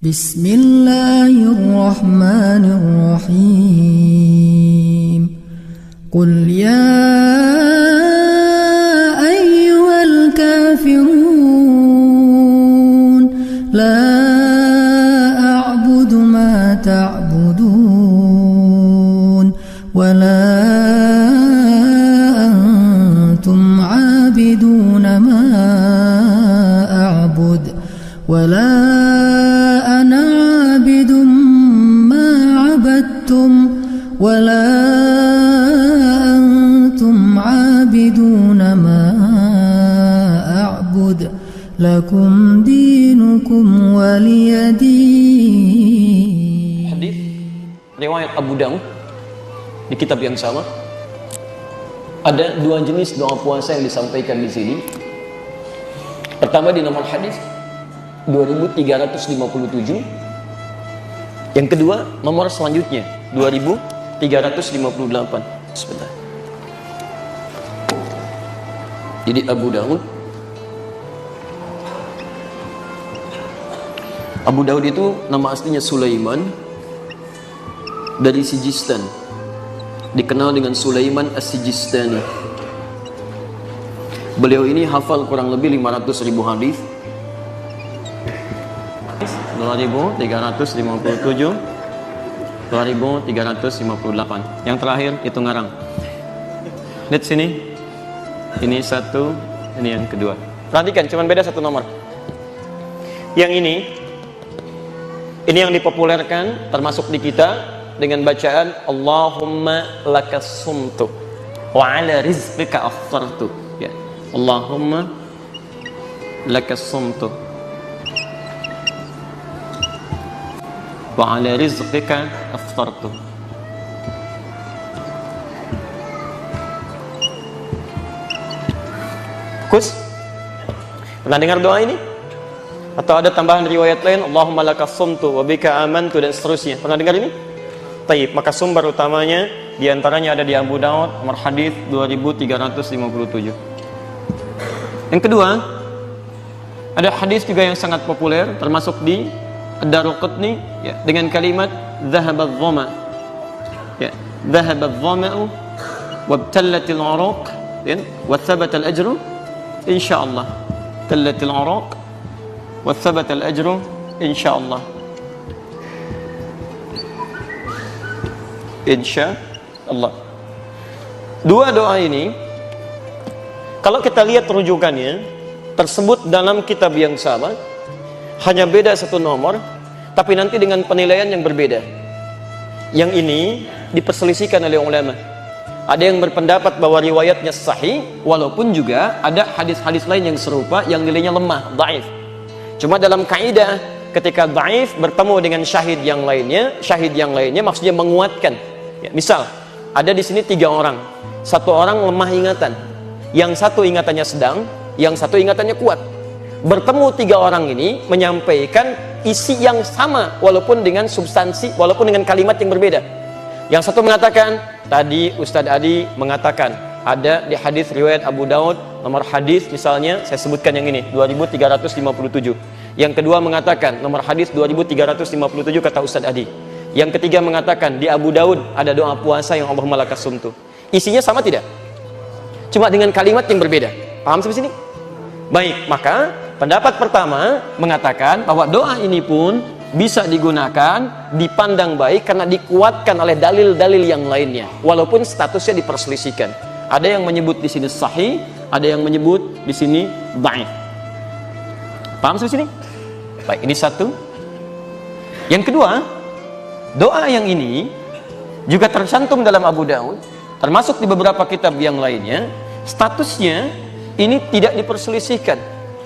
Bismillahirrahmanirrahim. Qul ya ayyuhal kafirun la a'budu ma ta'budun wa la antum 'abiduna ma a'bud wa la ana 'abidun ma 'abadtum wa la antum 'abiduna ma a'bud lakum dinukum waliyadin. Hadis riwayat Abu Daud di kitab yang sama. Ada dua jenis doa puasa yang disampaikan di sini. Pertama di nomor hadis 2357. Yang kedua nomor selanjutnya 2358. Sebentar. Jadi Abu Daud itu nama aslinya Sulaiman dari Sijistan, dikenal dengan Sulaiman As-Sijistani. Beliau ini hafal kurang lebih 500.000 hadis. 2357, 2358. Yang terakhir itu ngarang. Lihat sini. Ini satu, ini yang kedua. Perhatikan, cuman beda satu nomor. Yang ini yang dipopulerkan termasuk di kita dengan bacaan Allahumma lakas sumtu wa ala rizqika aftartu. Ya. Allahumma lakas sumtu wa ala rizqika aftartu. Kus, pernah dengar doa ini? Atau ada tambahan riwayat lain, Allahumma lakas sumtu wa bika amantu, dan seterusnya. Pernah dengar ini? Taib, maka sumber utamanya diantaranya ada di Abu Daud, nomor hadis 2357. Yang kedua, ada hadis juga yang sangat populer, termasuk di Ad-Daruqutni, ya, dengan kalimat dhahabadh dhama. Ya, dhahabadh dhama'u wabtallatil 'uruq, ya, wa thabatal ajru insyaallah. Tallatil 'uruq wa thabatal ajru insyaallah. Insyaallah. Dua doa ini kalau kita lihat rujukannya tersebut dalam kitab yang sama, hanya beda satu nomor, tapi nanti dengan penilaian yang berbeda. Yang ini diperselisihkan oleh ulama. Ada yang berpendapat bahwa riwayatnya sahih, walaupun juga ada hadis-hadis lain yang serupa yang nilainya lemah, dhaif. Cuma dalam kaidah ketika dhaif bertemu dengan syahid yang lainnya maksudnya menguatkan. Ya, misal ada di sini 3 orang, satu orang lemah ingatan, yang satu ingatannya sedang, yang satu ingatannya kuat. Bertemu 3 orang ini menyampaikan isi yang sama walaupun dengan substansi, walaupun dengan kalimat yang berbeda. Yang satu mengatakan, tadi Ustadz Adi mengatakan ada di hadis riwayat Abu Daud, nomor hadis misalnya saya sebutkan yang ini 2357. Yang kedua mengatakan nomor hadis 2357 kata Ustadz Adi. Yang ketiga mengatakan di Abu Daud ada doa puasa yang Allahumma lakas sumtu. Isinya sama tidak? Cuma dengan kalimat yang berbeda. Paham sampai sini? Baik, maka pendapat pertama mengatakan bahwa doa ini pun bisa digunakan, dipandang baik karena dikuatkan oleh dalil-dalil yang lainnya, walaupun statusnya diperselisihkan. Ada yang menyebut di sini sahih, ada yang menyebut di sini dhaif. Paham sampai sini? Baik, ini satu. Yang kedua, doa yang ini juga tercantum dalam Abu Daud, termasuk di beberapa kitab yang lainnya. Statusnya ini tidak diperselisihkan,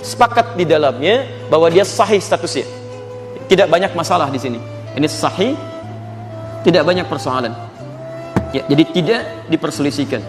sepakat di dalamnya bahwa dia sahih statusnya. Tidak banyak masalah di sini. Ini sahih, tidak banyak persoalan. Ya, jadi tidak diperselisihkan.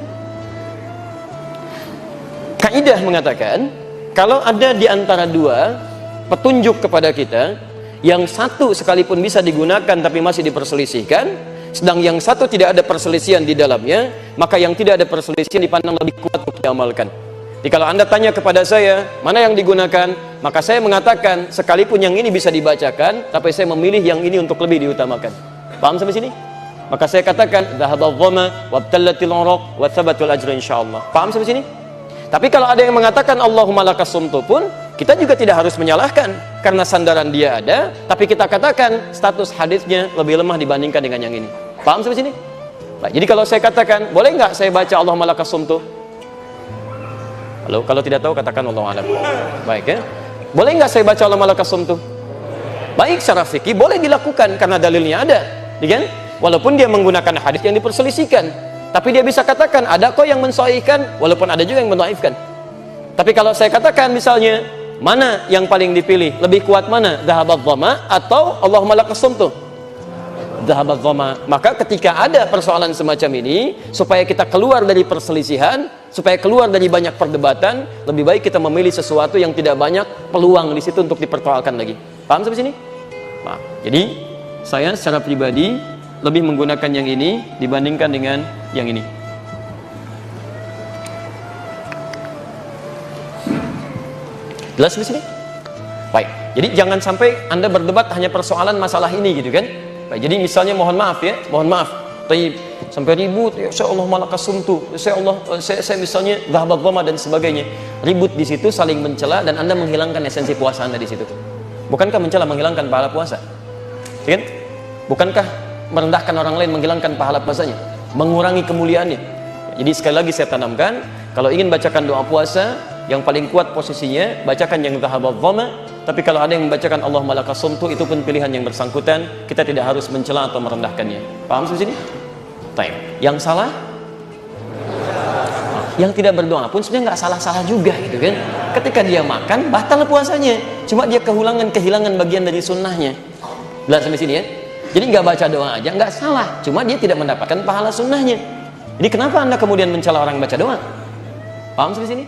Kaidah mengatakan kalau ada di antara dua petunjuk kepada kita, yang satu sekalipun bisa digunakan tapi masih diperselisihkan, sedang yang satu tidak ada perselisihan di dalamnya, maka yang tidak ada perselisihan dipandang lebih kuat untuk diamalkan. Jadi kalau Anda tanya kepada saya, mana yang digunakan? Maka saya mengatakan, sekalipun yang ini bisa dibacakan, tapi saya memilih yang ini untuk lebih diutamakan. Paham sampai sini? Maka saya katakan, dhahabadh dhama wabtallatil uraq wa thabatul ajr insyaallah. Paham sampai sini? Tapi kalau ada yang mengatakan Allahumma lakas sumtu pun, kita juga tidak harus menyalahkan karena sandaran dia ada, tapi kita katakan status hadisnya lebih lemah dibandingkan dengan yang ini. Paham sampai sini? Baik, jadi kalau saya katakan, boleh nggak saya baca Allahumma lakas sumtu? Halo, kalau tidak tahu katakan Allahu a'lam. Baik ya. Boleh nggak saya baca Allahumma lakas sumtu? Baik, secara fikih boleh dilakukan karena dalilnya ada, kan? Walaupun dia menggunakan hadis yang diperselisihkan, tapi dia bisa katakan ada kok yang mensahihkan, walaupun ada juga yang mendhaifkan. Tapi kalau saya katakan misalnya, mana yang paling dipilih? Lebih kuat mana? Dhahabadh dhama atau Allahumma lakas sumtu? Dhahabadh dhama. Maka ketika ada persoalan semacam ini, supaya kita keluar dari perselisihan, supaya keluar dari banyak perdebatan, lebih baik kita memilih sesuatu yang tidak banyak peluang di situ untuk dipersoalkan lagi. Paham sampai sini? Nah, jadi saya secara pribadi lebih menggunakan yang ini dibandingkan dengan yang ini. Jelas di sini? Baik. Jadi jangan sampai Anda berdebat hanya persoalan masalah ini gitu kan? Baik, jadi misalnya mohon maaf ya, mohon maaf. Taib, sampai ribut, ya saya Allah malakas sumtu, saya misalnya dhahabadh dhama dan sebagainya. Ribut di situ, saling mencela dan Anda menghilangkan esensi puasa Anda di situ. Bukankah mencela menghilangkan pahala puasa? Ya kan? Bukankah merendahkan orang lain menghilangkan pahala puasanya, mengurangi kemuliaannya? Jadi sekali lagi saya tanamkan, kalau ingin bacakan doa puasa, yang paling kuat posisinya bacakan yang dhahabadh dhama. Tapi kalau ada yang membacakan Allahumma lakas sumtu, itu pun pilihan yang bersangkutan, kita tidak harus mencela atau merendahkannya. Paham sampai sini? Baik. Yang salah? Yang tidak berdoa pun sebenarnya nggak salah-salah juga gitu kan. Ketika dia makan, batal puasanya. Cuma dia kehilangan bagian dari sunnahnya. Jelas sampai sini ya? Jadi nggak baca doa aja nggak salah, cuma dia tidak mendapatkan pahala sunnahnya. Jadi kenapa Anda kemudian mencela orang baca doa? Paham sampai sini?